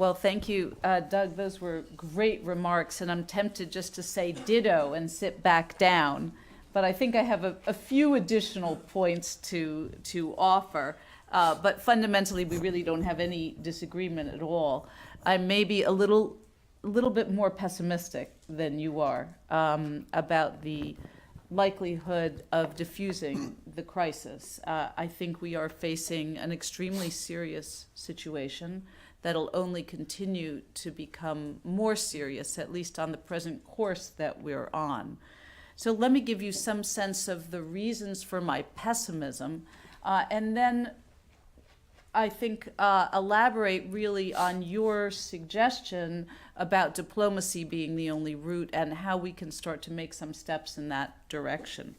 Well, thank you, Doug. Those were great remarks, and I'm tempted just to say ditto and sit back down. But I think I have a few additional points to offer. But fundamentally, we really don't have any disagreement at all. I may be a little bit more pessimistic than you are about the likelihood of diffusing the crisis. I think we are facing an extremely serious situation that'll only continue to become more serious, at least on the present course that we're on. So let me give you some sense of the reasons for my pessimism, and then I think elaborate really on your suggestion about diplomacy being the only route and how we can start to make some steps in that direction.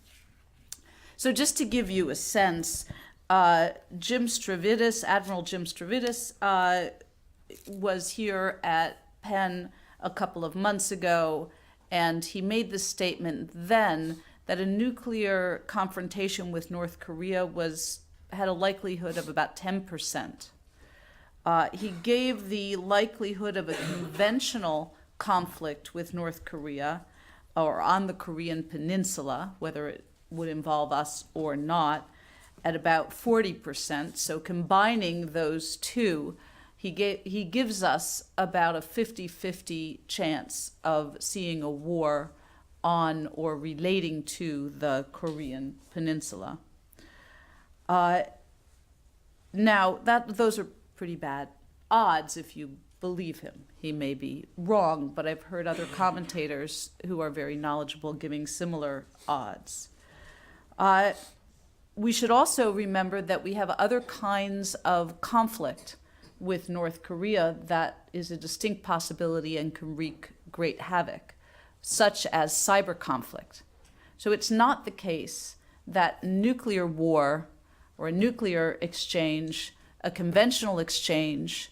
So just to give you a sense, Admiral Jim Stavridis, was here at Penn a couple of months ago, and he made the statement then that a nuclear confrontation with North Korea had a likelihood of about 10%. He gave the likelihood of a conventional conflict with North Korea or on the Korean Peninsula, whether it would involve us or not, at about 40%. So combining those two, he gives us about a 50-50 chance of seeing a war on or relating to the Korean Peninsula. Now, those are pretty bad odds if you believe him. He may be wrong, but I've heard other commentators who are very knowledgeable giving similar odds. We should also remember that we have other kinds of conflict with North Korea that is a distinct possibility and can wreak great havoc, such as cyber conflict. So it's not the case that nuclear war or a nuclear exchange, a conventional exchange,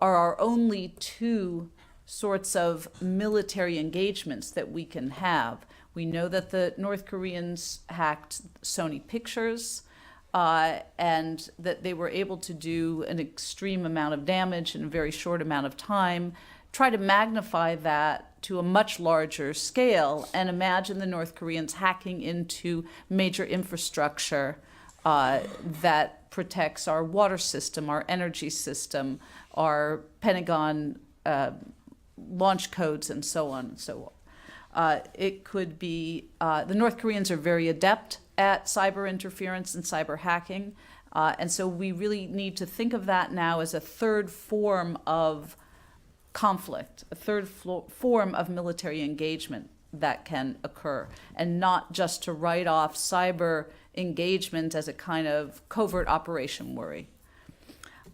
are our only two sorts of military engagements that we can have. We know that the North Koreans hacked Sony Pictures, and that they were able to do an extreme amount of damage in a very short amount of time. Try to magnify that to a much larger scale and imagine the North Koreans hacking into major infrastructure that protects our water system, our energy system, our Pentagon launch codes, and so on and so on. It could be, the North Koreans are very adept at cyber interference and cyber hacking, and so we really need to think of that now as a third form of conflict, a third form of military engagement that can occur, and not just to write off cyber engagement as a kind of covert operation worry.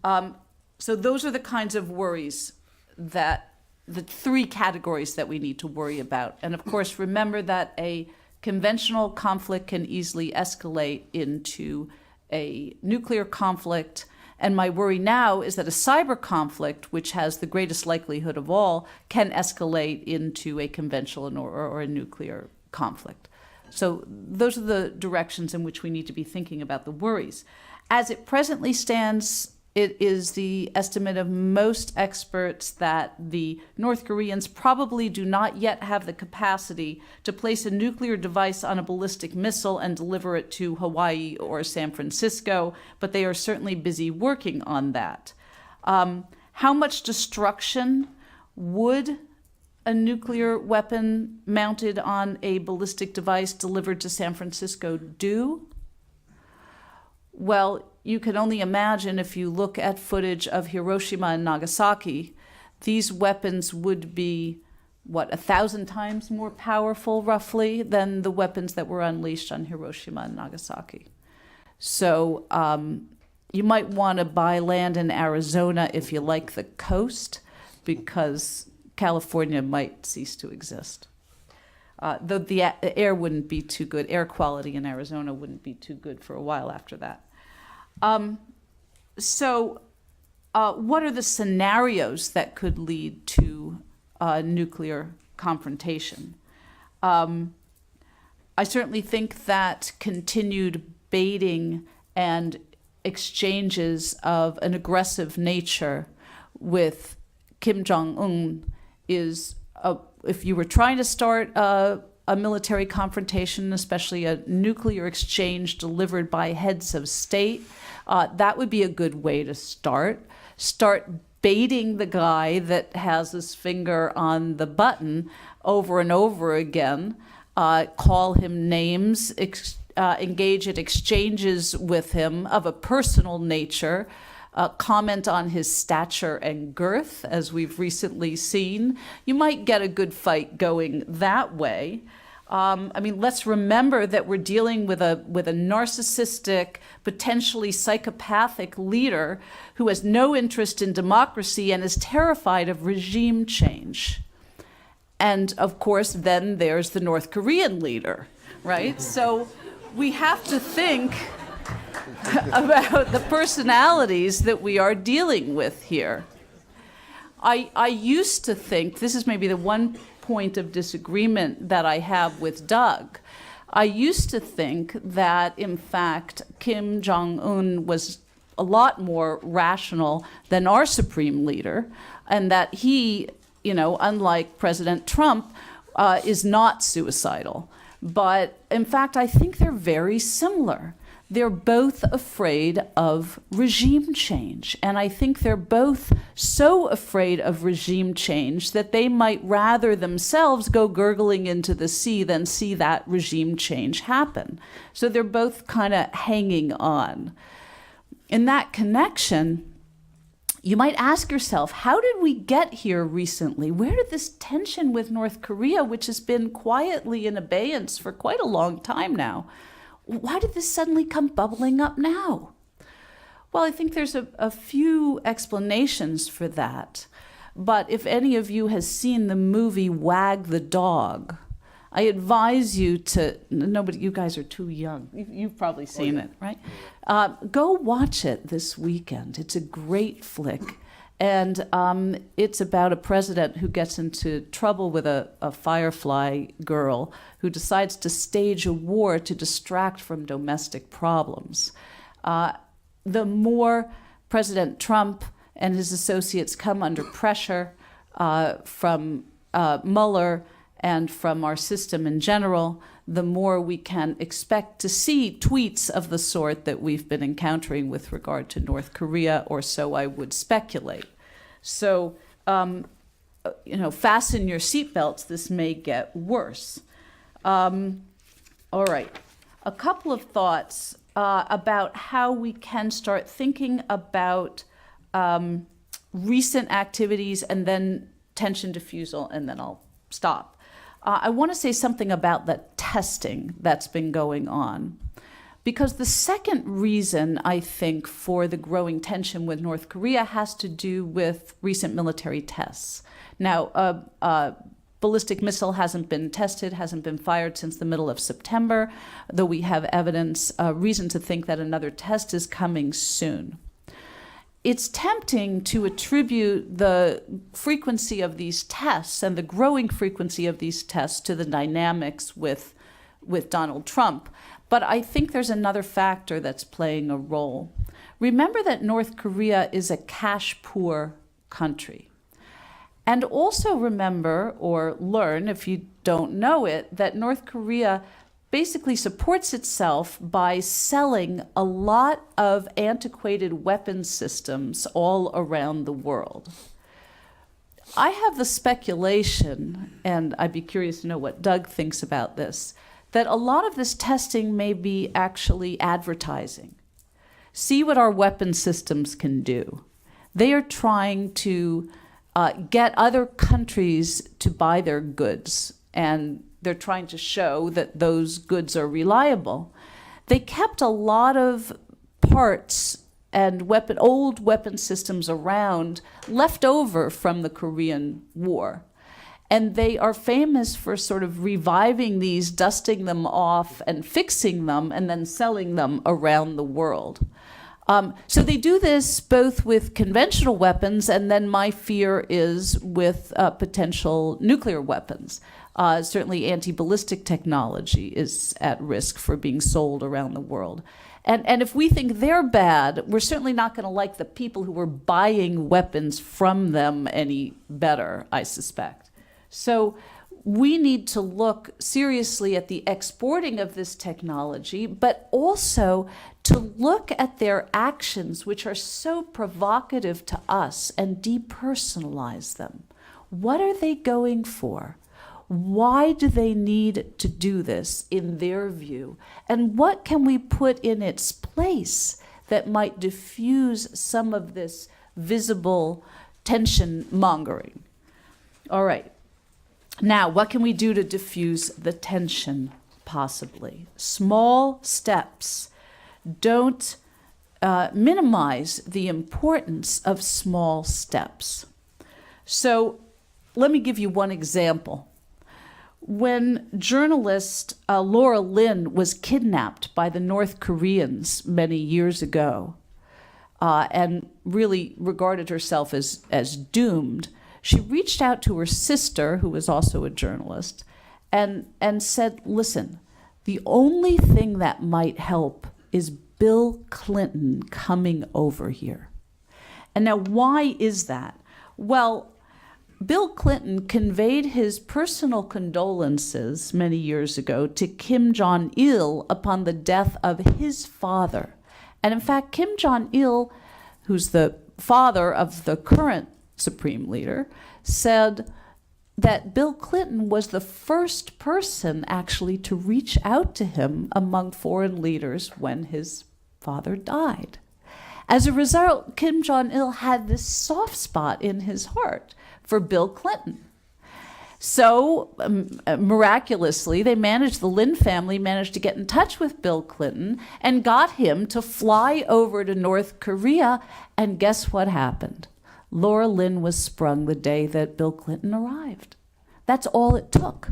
So those are the kinds of worries that the three categories that we need to worry about. And of course, remember that a conventional conflict can easily escalate into a nuclear conflict. And my worry now is that a cyber conflict, which has the greatest likelihood of all, can escalate into a conventional or a nuclear conflict. So those are the directions in which we need to be thinking about the worries. As it presently stands, it is the estimate of most experts that the North Koreans probably do not yet have the capacity to place a nuclear device on a ballistic missile and deliver it to Hawaii or San Francisco, but they are certainly busy working on that. How much destruction would a nuclear weapon mounted on a ballistic device delivered to San Francisco do? Well, you can only imagine if you look at footage of Hiroshima and Nagasaki, these weapons would be, 1,000 times more powerful, roughly, than the weapons that were unleashed on Hiroshima and Nagasaki. So you might want to buy land in Arizona if you like the coast, because California might cease to exist. Though the air wouldn't be too good, air quality in Arizona wouldn't be too good for a while after that. So what are the scenarios that could lead to nuclear confrontation? I certainly think that continued baiting and exchanges of an aggressive nature with Kim Jong-un is, if you were trying to start a military confrontation, especially a nuclear exchange delivered by heads of state, that would be a good way to start. Start baiting the guy that has his finger on the button over and over again, call him names, engage in exchanges with him of a personal nature, comment on his stature and girth, as we've recently seen. You might get a good fight going that way. I mean, let's remember that we're dealing with a narcissistic, potentially psychopathic leader who has no interest in democracy and is terrified of regime change. And of course, then there's the North Korean leader, right? So we have to think about the personalities that we are dealing with here. I used to think, this is maybe the one point of disagreement that I have with Doug. I used to think that, in fact, Kim Jong-un was a lot more rational than our supreme leader, and that he, unlike President Trump, is not suicidal. But in fact, I think they're very similar. They're both afraid of regime change. And I think they're both so afraid of regime change that they might rather themselves go gurgling into the sea than see that regime change happen. So they're both kind of hanging on. In that connection, you might ask yourself, how did we get here recently? Where did this tension with North Korea, which has been quietly in abeyance for quite a long time now, why did this suddenly come bubbling up now? Well, I think there's a few explanations for that. But if any of you has seen the movie Wag the Dog, I advise you to, nobody, you guys are too young. You've probably seen it, right? Go watch it this weekend. It's a great flick. And it's about a president who gets into trouble with a Firefly girl who decides to stage a war to distract from domestic problems. The more President Trump and his associates come under pressure from Mueller and from our system in general, the more we can expect to see tweets of the sort that we've been encountering with regard to North Korea, or so I would speculate. So, fasten your seatbelts, this may get worse. All right, a couple of thoughts about how we can start thinking about recent activities and then tension diffusal, and then I'll stop. I want to say something about the testing that's been going on, because the second reason, I think, for the growing tension with North Korea has to do with recent military tests. Now, a ballistic missile hasn't been tested, hasn't been fired since the middle of September, though we have evidence, reason to think that another test is coming soon. It's tempting to attribute the frequency of these tests and the growing frequency of these tests to the dynamics with Donald Trump. But I think there's another factor that's playing a role. Remember that North Korea is a cash-poor country. And also remember, or learn if you don't know it, that North Korea basically supports itself by selling a lot of antiquated weapons systems all around the world. I have the speculation, and I'd be curious to know what Doug thinks about this, that a lot of this testing may be actually advertising. See what our weapon systems can do. They are trying to get other countries to buy their goods, and they're trying to show that those goods are reliable. They kept a lot of parts and old weapon systems around, left over from the Korean War. And they are famous for sort of reviving these, dusting them off and fixing them, and then selling them around the world. So they do this both with conventional weapons, and then my fear is with potential nuclear weapons. Certainly anti-ballistic technology is at risk for being sold around the world. And if we think they're bad, we're certainly not going to like the people who were buying weapons from them any better, I suspect. So we need to look seriously at the exporting of this technology, but also to look at their actions, which are so provocative to us, and depersonalize them. What are they going for? Why do they need to do this, in their view? And what can we put in its place that might diffuse some of this visible tension mongering? All right. Now, what can we do to diffuse the tension, possibly? Small steps. Don't minimize the importance of small steps. So let me give you one example. When journalist Laura Lynn was kidnapped by the North Koreans many years ago, and really regarded herself as doomed, she reached out to her sister, who was also a journalist, and said, listen, the only thing that might help is Bill Clinton coming over here. And now, why is that? Well, Bill Clinton conveyed his personal condolences many years ago to Kim Jong-il upon the death of his father. And in fact, Kim Jong-il, who's the father of the current supreme leader, said that Bill Clinton was the first person actually to reach out to him among foreign leaders when his father died. As a result, Kim Jong-il had this soft spot in his heart for Bill Clinton. So miraculously, the Lin family managed to get in touch with Bill Clinton and got him to fly over to North Korea. And guess what happened? Laura Lynn was sprung the day that Bill Clinton arrived. That's all it took,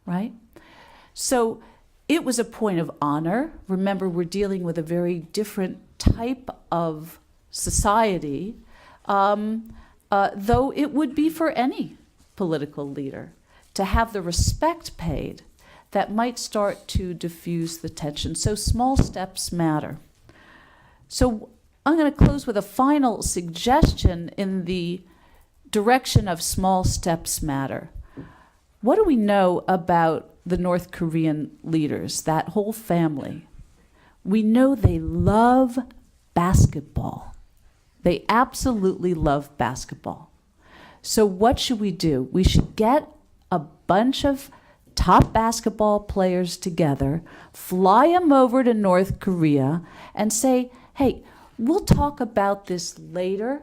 right? So it was a point of honor. Remember, we're dealing with a very different type of society, though it would be for any political leader to have the respect paid that might start to diffuse the tension. So small steps matter. So I'm going to close with a final suggestion in the direction of small steps matter. What do we know about the North Korean leaders, that whole family? We know they love basketball. They absolutely love basketball. So what should we do? We should get a bunch of top basketball players together, fly them over to North Korea, and say, hey, we'll talk about this later,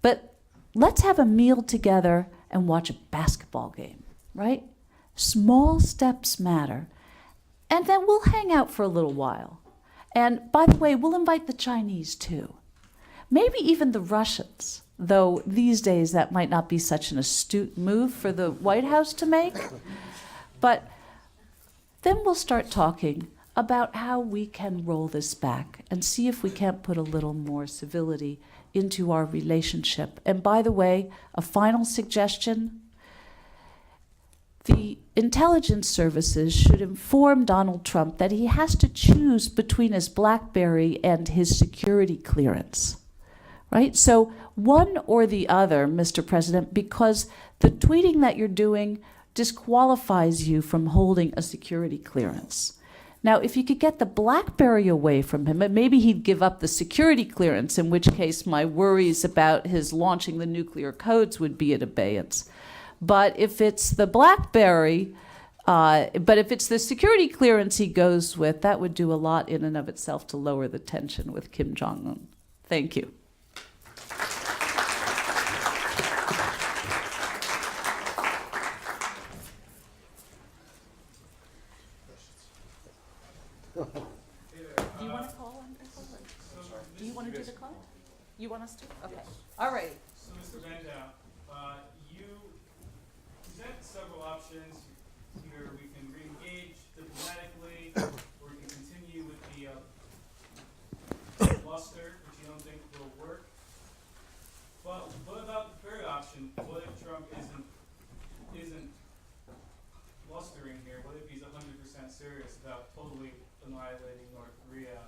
but let's have a meal together and watch a basketball game, right? Small steps matter. And then we'll hang out for a little while. And by the way, we'll invite the Chinese too. Maybe even the Russians, though these days that might not be such an astute move for the White House to make. But then we'll start talking about how we can roll this back and see if we can't put a little more civility into our relationship. And by the way, a final suggestion: the intelligence services should inform Donald Trump that he has to choose between his BlackBerry and his security clearance, right? So one or the other, Mr. President, because the tweeting that you're doing disqualifies you from holding a security clearance. Now, if you could get the BlackBerry away from him, and maybe he'd give up the security clearance, in which case my worries about his launching the nuclear codes would be at abeyance. But if it's the BlackBerry, but if it's the security clearance he goes with, that would do a lot in and of itself to lower the tension with Kim Jong-un. Thank you. Do you want to call on people? Do you want to do the call? You want us to? Okay. All right. So, Mr. Bandow, you present several options. Either we can re-engage diplomatically, or we can continue with the bluster, which you don't think will work. But what about the third option? What if Trump isn't blustering here? What if he's 100% serious about totally annihilating North Korea?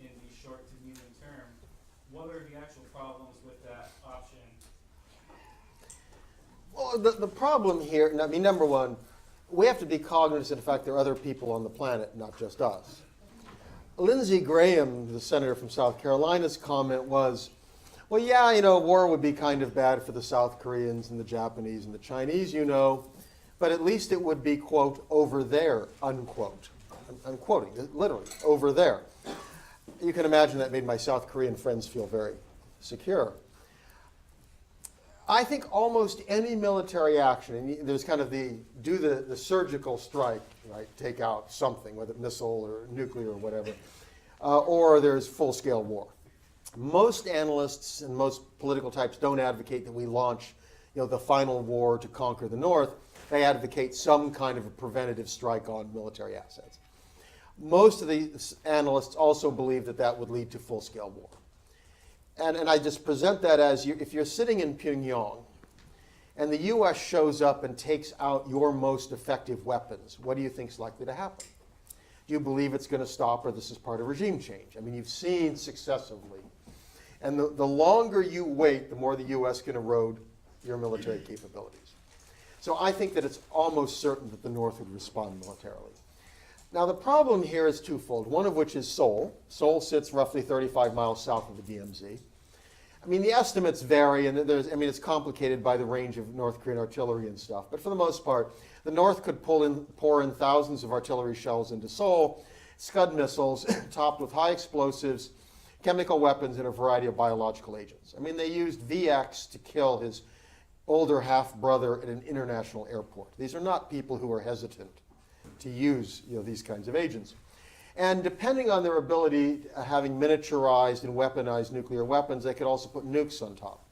in the short to medium term. What are the actual problems with that option? Well, the problem here, I mean, number one, we have to be cognizant of the fact there are other people on the planet, not just us. Lindsey Graham, the senator from South Carolina's comment was, well, yeah, war would be kind of bad for the South Koreans and the Japanese and the Chinese, but at least it would be, quote, over there, unquote. I'm quoting, literally, over there. You can imagine that made my South Korean friends feel very secure. I think almost any military action, and there's kind of do the surgical strike, right? Take out something, whether missile or nuclear or whatever, or there's full-scale war. Most analysts and most political types don't advocate that we launch, the final war to conquer the North. They advocate some kind of a preventative strike on military assets. Most of the analysts also believe that that would lead to full-scale war. And I just present that as if you're sitting in Pyongyang and the U.S. shows up and takes out your most effective weapons, what do you think is likely to happen? Do you believe it's going to stop or this is part of regime change? I mean, you've seen successively. And the longer you wait, the more the U.S. can erode your military capabilities. So I think that it's almost certain that the North would respond militarily. Now, the problem here is twofold, one of which is Seoul. Seoul sits roughly 35 miles south of the DMZ. I mean, the estimates vary, and it's complicated by the range of North Korean artillery and stuff. But for the most part, the North could pour in thousands of artillery shells into Seoul, Scud missiles topped with high explosives, chemical weapons, and a variety of biological agents. I mean, they used VX to kill his older half-brother at an international airport. These are not people who are hesitant to use these kinds of agents. And depending on their ability, having miniaturized and weaponized nuclear weapons, they could also put nukes on top.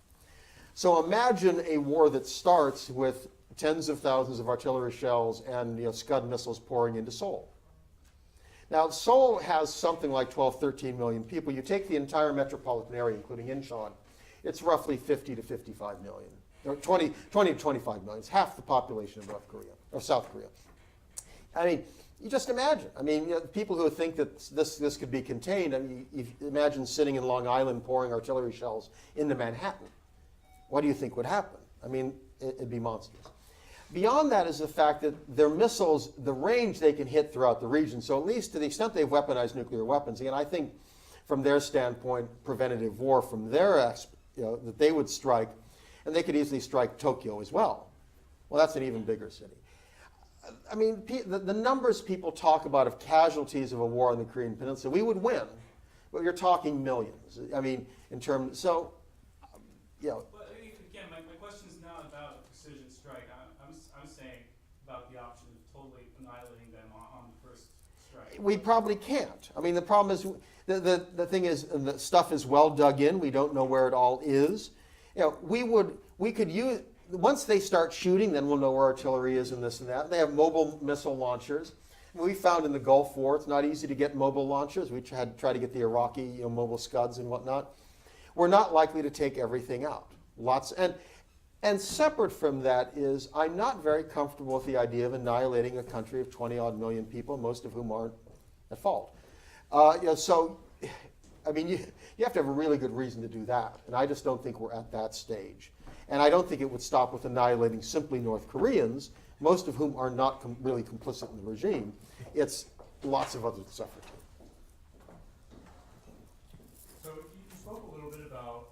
So imagine a war that starts with tens of thousands of artillery shells and Scud missiles pouring into Seoul. Now, Seoul has something like 12, 13 million people. You take the entire metropolitan area, including Incheon, it's roughly 50 to 55 million, or 20 to 25 million. It's half the population of North Korea, or South Korea. I mean, you just imagine. I mean, people who think that this could be contained, I mean, you imagine sitting in Long Island pouring artillery shells into Manhattan. What do you think would happen? I mean, it'd be monstrous. Beyond that is the fact that their missiles, the range they can hit throughout the region. So at least to the extent they've weaponized nuclear weapons, again, I think from their standpoint, preventative war from their, that they would strike, and they could easily strike Tokyo as well. Well, that's an even bigger city. I mean, the numbers people talk about of casualties of a war on the Korean Peninsula, we would win, but you're talking millions. I mean, in terms, so, But again, my question is not about a precision strike. I'm saying about the option of totally annihilating them on the first strike. we probably can't. I mean, the problem is, the thing is, the stuff is well dug in. We don't know where it all is. We could use, once they start shooting, then we'll know where artillery is and this and that. They have mobile missile launchers. We found in the Gulf War, it's not easy to get mobile launchers. We had to try to get the Iraqi mobile Scuds and whatnot. We're not likely to take everything out. And separate from that is, I'm not very comfortable with the idea of annihilating a country of 20-odd million people, most of whom aren't at fault. So, I mean, you have to have a really good reason to do that. And I just don't think we're at that stage. And I don't think it would stop with annihilating simply North Koreans, most of whom are not really complicit in the regime. It's lots of others that suffer too. So you spoke a little bit about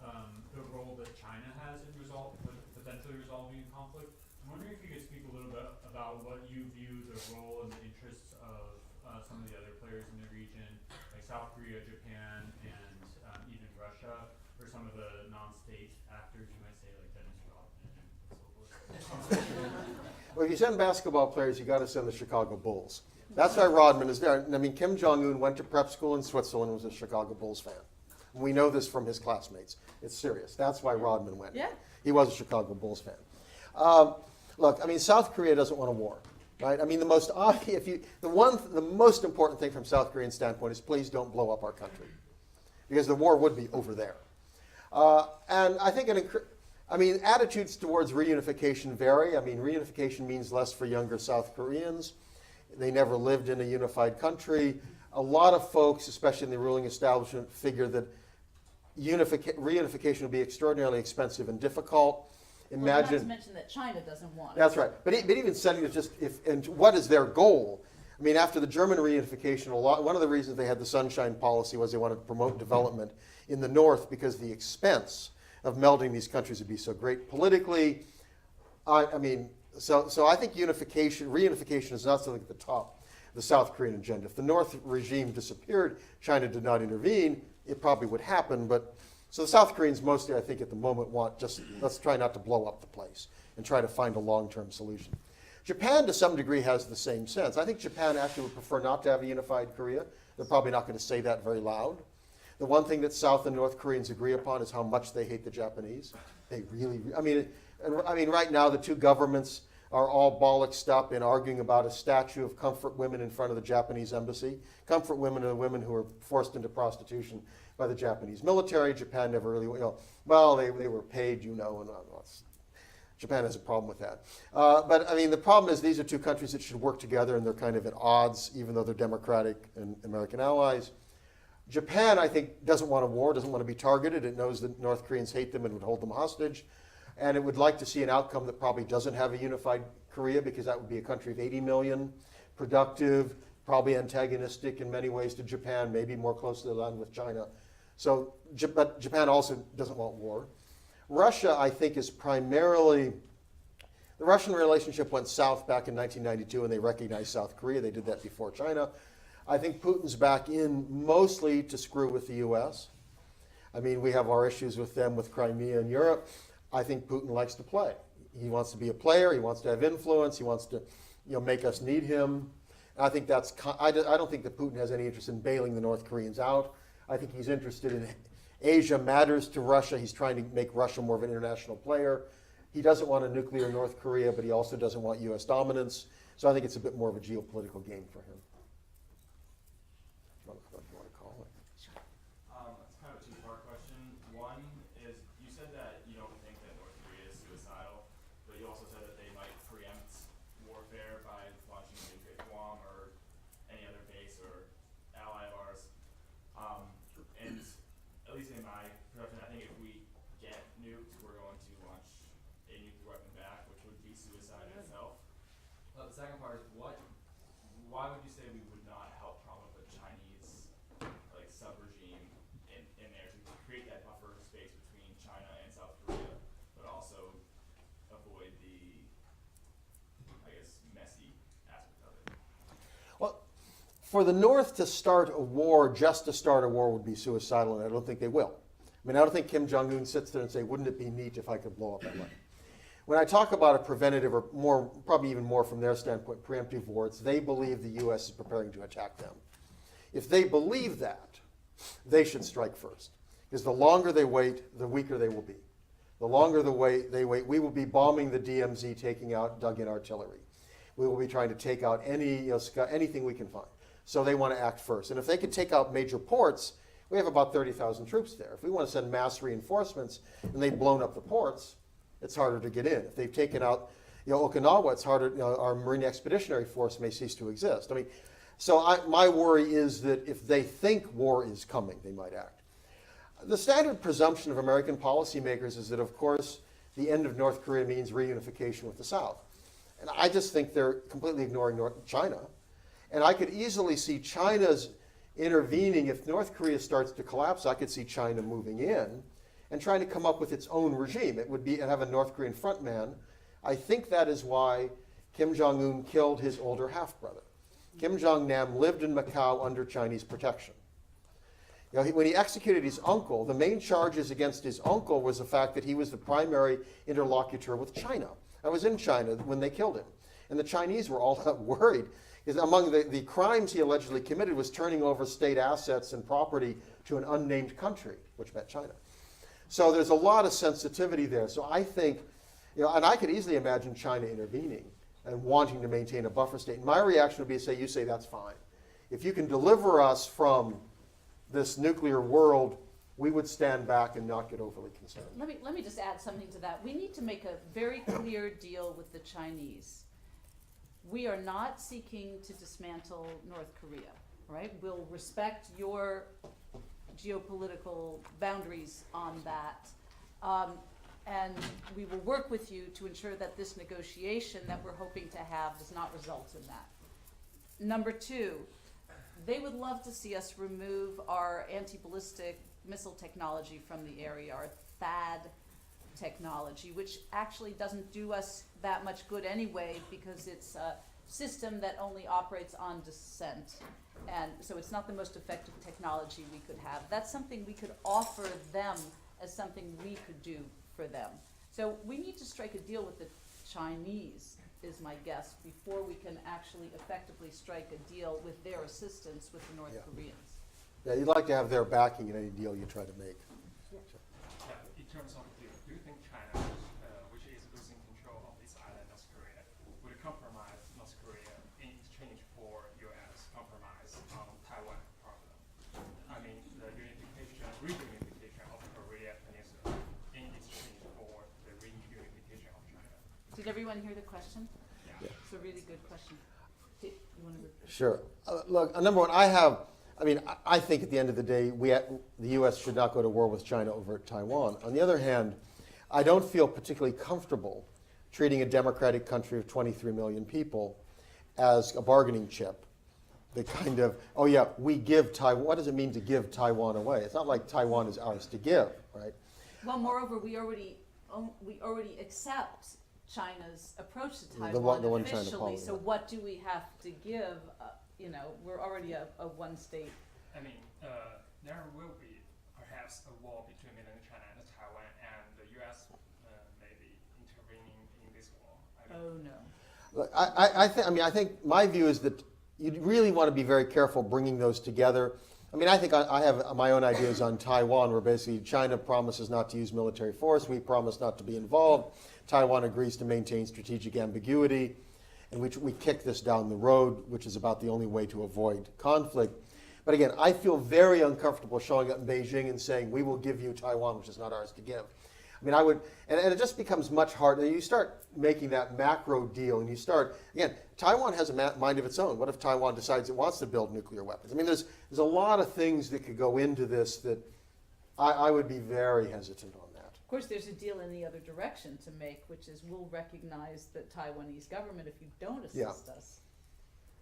the role that China has in potentially resolving conflict. I'm wondering if you could speak a little bit about what you view the role and the interests of some of the other players in the region, like South Korea, Japan, and even Russia, or some of the non-state actors, you might say, like Dennis Rodman and so forth. Well, if you send basketball players, you got to send the Chicago Bulls. That's why Rodman is there. I mean, Kim Jong-un went to prep school in Switzerland and was a Chicago Bulls fan. We know this from his classmates. It's serious. That's why Rodman went. Yeah. He was a Chicago Bulls fan. Look, I mean, South Korea doesn't want a war, right? I mean, the most important thing from South Korean standpoint is please don't blow up our country, because the war would be over there. And I think attitudes towards reunification vary. I mean, reunification means less for younger South Koreans. They never lived in a unified country. a lot of folks, especially in the ruling establishment, figure that reunification would be extraordinarily expensive and difficult. Well, not to Imagine, mention that China doesn't want it. that's right. But even setting it just, and what is their goal? I mean, after the German reunification, one of the reasons they had the Sunshine Policy was they wanted to promote development in the North because the expense of melding these countries would be so great politically. I mean, so I think reunification is not something at the top of the South Korean agenda. If the North regime disappeared, China did not intervene, it probably would happen. But so the South Koreans mostly, I think, at the moment want just, let's try not to blow up the place and try to find a long-term solution. Japan, to some degree, has the same sense. I think Japan actually would prefer not to have a unified Korea. They're probably not going to say that very loud. The one thing that South and North Koreans agree upon is how much they hate the Japanese. They really, I mean, right now the two governments are all bollocksed up in arguing about a statue of comfort women in front of the Japanese embassy. Comfort women are the women who were forced into prostitution by the Japanese military. Japan never really, well, they were paid, and Japan has a problem with that. But I mean, the problem is these are two countries that should work together, and they're kind of at odds, even though they're democratic and American allies. Japan, I think, doesn't want a war, doesn't want to be targeted. It knows that North Koreans hate them and would hold them hostage. And it would like to see an outcome that probably doesn't have a unified Korea, because that would be a country of 80 million, productive, probably antagonistic in many ways to Japan, maybe more closely aligned with China. So, but Japan also doesn't want war. Russia, I think, is primarily, the Russian relationship went south back in 1992 and they recognized South Korea. They did that before China. I think Putin's back in mostly to screw with the US. I mean, we have our issues with them with Crimea and Europe. I think Putin likes to play. He wants to be a player. He wants to have influence. He wants to, make us need him. I think I don't think that Putin has any interest in bailing the North Koreans out. I think he's interested in Asia matters to Russia. He's trying to make Russia more of an international player. He doesn't want a nuclear North Korea, but he also doesn't want US dominance. So I think it's a bit more of a geopolitical game for him. What do you want to call it? It's kind of a two-part question. One is, you said that you don't think that North Korea is suicidal, but you also said that they might preempt warfare by launching a nuke at Guam or any other base or ally of ours. And at least in my perception, I think if we get nuked, we're going to launch a nuclear weapon back, which would be suicide in itself. The second part is, why would you say we would not help prop up a Chinese sub-regime in there to create that buffer space between China and South Korea, but also avoid the, I guess, messy aspect of it? Well, for the North to start a war, just to start a war, would be suicidal, and I don't think they will. I mean, I don't think Kim Jong-un sits there and say, wouldn't it be neat if I could blow up that way? When I talk about a preventative, or more, probably even more from their standpoint, preemptive war, it's they believe the U.S. is preparing to attack them. If they believe that, they should strike first. Because the longer they wait, the weaker they will be. The longer they wait, we will be bombing the DMZ, taking out dug-in artillery. We will be trying to take out anything we can find. So they want to act first. And if they can take out major ports, we have about 30,000 troops there. If we want to send mass reinforcements and they've blown up the ports, it's harder to get in. If they've taken out Okinawa, it's harder. Our Marine Expeditionary Force may cease to exist. I mean, so my worry is that if they think war is coming, they might act. The standard presumption of American policymakers is that, of course, the end of North Korea means reunification with the South. And I just think they're completely ignoring China. And I could easily see China's intervening. If North Korea starts to collapse, I could see China moving in and trying to come up with its own regime. It would be and have a North Korean frontman. I think that is why Kim Jong-un killed his older half-brother. Kim Jong-nam lived in Macau under Chinese protection. When he executed his uncle, the main charges against his uncle was the fact that he was the primary interlocutor with China. I was in China when they killed him. And the Chinese were all worried. Among the crimes he allegedly committed was turning over state assets and property to an unnamed country, which meant China. So there's a lot of sensitivity there. So I think, and I could easily imagine China intervening and wanting to maintain a buffer state. And my reaction would be to say, you say that's fine. If you can deliver us from this nuclear world, we would stand back and not get overly concerned. Let me just add something to that. We need to make a very clear deal with the Chinese. We are not seeking to dismantle North Korea. right? We'll respect your geopolitical boundaries on that. And we will work with you to ensure that this negotiation that we're hoping to have does not result in that. Number two, they would love to see us remove our anti-ballistic missile technology from the area, our THAAD technology, which actually doesn't do us that much good anyway because it's a system that only operates on descent. And so it's not the most effective technology we could have. That's something we could offer them as something we could do for them. So we need to strike a deal with the Chinese, is my guess, before we can actually effectively strike a deal with their assistance with the North Yeah. Koreans. Yeah, you'd like to have their backing in any deal you try to make. Yeah, in terms of deal, do you think China, which is losing control of its island, North Korea, would compromise North Korea in exchange for U.S. compromise on Taiwan problem? I mean, the reunification of Korea Peninsula in exchange for the reunification of China. Did everyone hear the question? Yeah. It's a really good question. You want to repeat? Sure. Look, number one, I think at the end of the day, the U.S. should not go to war with China over Taiwan. On the other hand, I don't feel particularly comfortable treating a democratic country of 23 million people as a bargaining chip. The kind of, oh yeah, we give Taiwan, what does it mean to give Taiwan away? It's not like Taiwan is ours to give, right? Well, moreover, we already accept China's approach to The Taiwan one China officially, policy. so what do we have to give? We're already a one state. I mean, there will be perhaps a war between mainland China and Taiwan, and the U.S. May be intervening in this war. Oh, no. Look, I think my view is that you really want to be very careful bringing those together. I mean, I think I have my own ideas on Taiwan, where basically China promises not to use military force, we promise not to be involved. Taiwan agrees to maintain strategic ambiguity, and we kick this down the road, which is about the only way to avoid conflict. But again, I feel very uncomfortable showing up in Beijing and saying, we will give you Taiwan, which is not ours to give. I mean, and it just becomes much harder. You start making that macro deal, and you start, again, Taiwan has a mind of its own. What if Taiwan decides it wants to build nuclear weapons? I mean, there's a lot of things that could go into this that I would be very hesitant on that. Of course, there's a deal in the other direction to make, which is we'll recognize the Taiwanese government, if you don't assist us,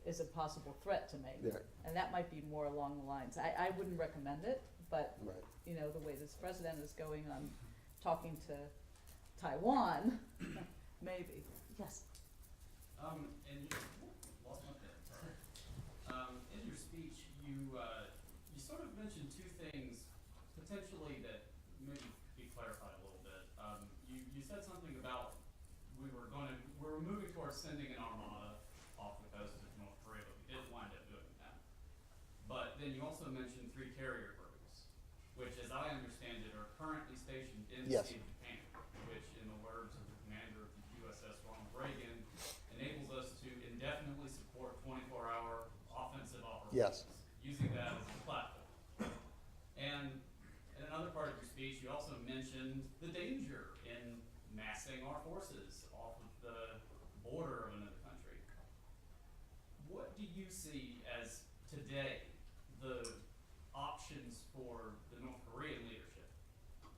is a possible threat to make. Yeah. And that might be more along the lines. I wouldn't recommend it, but Right. the way this president is going on talking to Taiwan, maybe. Yes. And lost my pen, sorry. In your speech, you sort of mentioned two things potentially that maybe be clarified a little bit. You said something about we're moving towards sending an armada off the coast of North Korea, but we didn't wind up doing that. But then you also mentioned 3 carrier groups, which, as I understand it, are currently stationed in the Yes. Sea of Japan, which, in the words of the commander of the USS Ronald Reagan, enables us to indefinitely support 24-hour offensive operations, using that as a platform. And in another part of your speech, you also mentioned the danger in massing our forces off of the border of another country. What do you see as today the options for the North Korean leadership?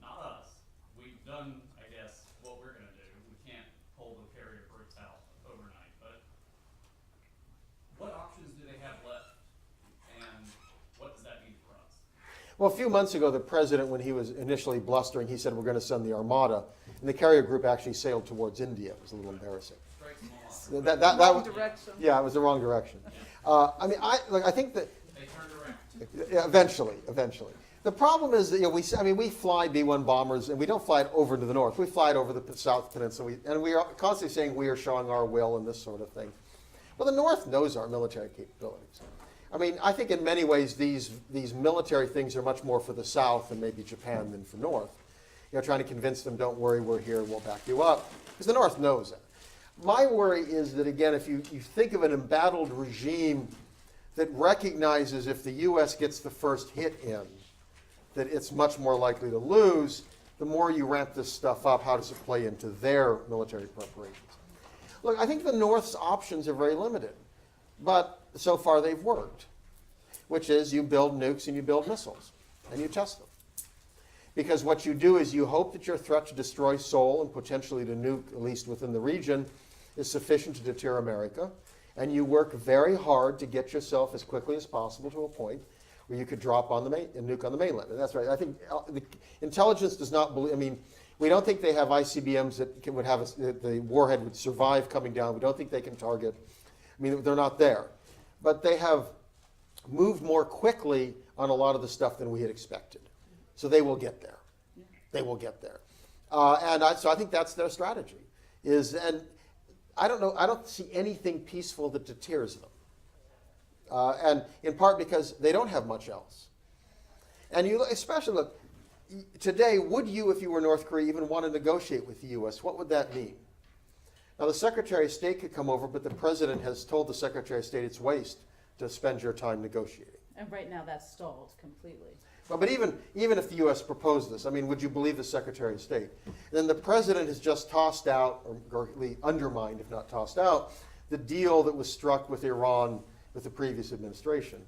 Not us. We've done, I guess, what we're going to do. We can't pull the carrier groups out overnight. But what options do they have left? And what does that mean for us? Well, a few months ago, the president, when he was initially blustering, he said we're going to send the Armada, and the carrier group actually sailed towards India. It was a little embarrassing. Straight small. That Wrong was, direction. yeah, it was the wrong direction. I think that They turned around. yeah, eventually. The problem is that we fly B-1 bombers, and we don't fly it over to the north. We fly it over the South Peninsula, and we are constantly saying we are showing our will and this sort of thing. Well, the North knows our military capabilities. I mean, I think in many ways these military things are much more for the South and maybe Japan than for North. Trying to convince them, don't worry, we're here, we'll back you up. Because the North knows that. My worry is that, again, if you think of an embattled regime that recognizes if the U.S. gets the first hit in, that it's much more likely to lose, the more you ramp this stuff up, how does it play into their military preparations? Look, I think the North's options are very limited, but so far they've worked. which is you build nukes and you build missiles, and you test them. Because what you do is you hope that your threat to destroy Seoul and potentially to nuke, at least within the region, is sufficient to deter America, and you work very hard to get yourself as quickly as possible to a point where you could drop on a nuke on the mainland. And that's right. I think the intelligence does not believe, I mean, we don't think they have ICBMs that would have, the warhead would survive coming down. We don't think they can target. I mean, they're not there. But they have moved more quickly on a lot of the stuff than we had expected. So they will get there. They will get there. So I think that's their strategy. And I don't know, I don't see anything peaceful that deters them. And in part because they don't have much else. And you especially look, today, would you, if you were North Korea, even want to negotiate with the U.S.? What would that mean? Now, the Secretary of State could come over, but the President has told the Secretary of State it's waste to spend your time negotiating. And right now that's stalled completely. Well, but even if the U.S. proposed this, I mean, would you believe the Secretary of State? Then the President has just tossed out, or undermined, if not tossed out, the deal that was struck with Iran with the previous administration.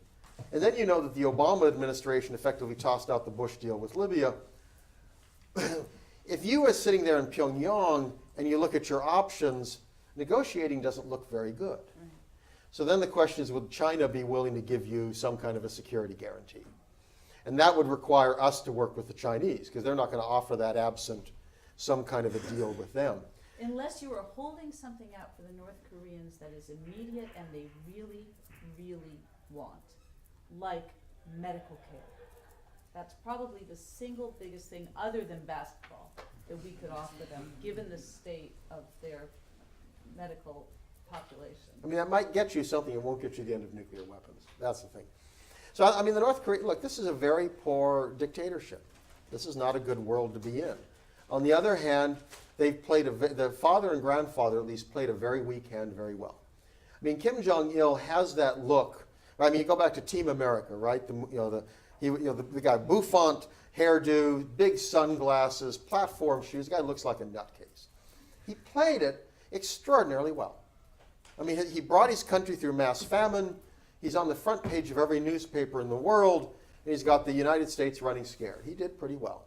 And then you know that the Obama administration effectively tossed out the Bush deal with Libya. If you are sitting there in Pyongyang and you look at your options, negotiating doesn't look very good. Right. So then the question is, would China be willing to give you some kind of a security guarantee? And that would require us to work with the Chinese, because they're not going to offer that absent some kind of a deal with them. Unless you are holding something out for the North Koreans that is immediate and they really, really want, like medical care. That's probably the single biggest thing other than basketball that we could offer them, given the state of their medical population. I mean, that might get you something. It won't get you the end of nuclear weapons. That's the thing. So, I mean, the North Korea, look, this is a very poor dictatorship. This is not a good world to be in. On the other hand, they've played, the father and grandfather at least played a very weak hand very well. I mean, Kim Jong-il has that look. I mean, you go back to Team America, right? The guy, bouffant hairdo, big sunglasses, platform shoes. The guy looks like a nutcase. He played it extraordinarily well. I mean, he brought his country through mass famine. He's on the front page of every newspaper in the world, and he's got the United States running scared. He did pretty well.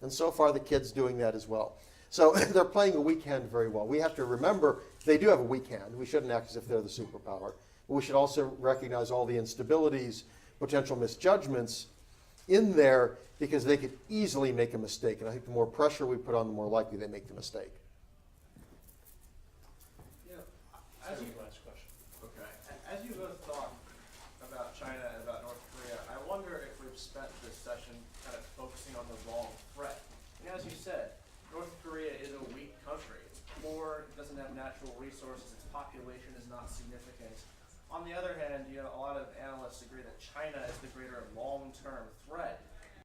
And so far, the kid's doing that as well. So they're playing a weak hand very well. We have to remember they do have a weak hand. We shouldn't act as if they're the superpower. But we should also recognize all the instabilities, potential misjudgments in there, because they could easily make a mistake. And I think the more pressure we put on, the more likely they make the mistake. As you, okay. As you both talk about China and about North Korea, I wonder if we've spent this session kind of focusing on the wrong threat. And as you said, North Korea is a weak country. It's poor, it doesn't have natural resources, its population is not significant. On the other hand, a lot of analysts agree that China is the greater long-term threat.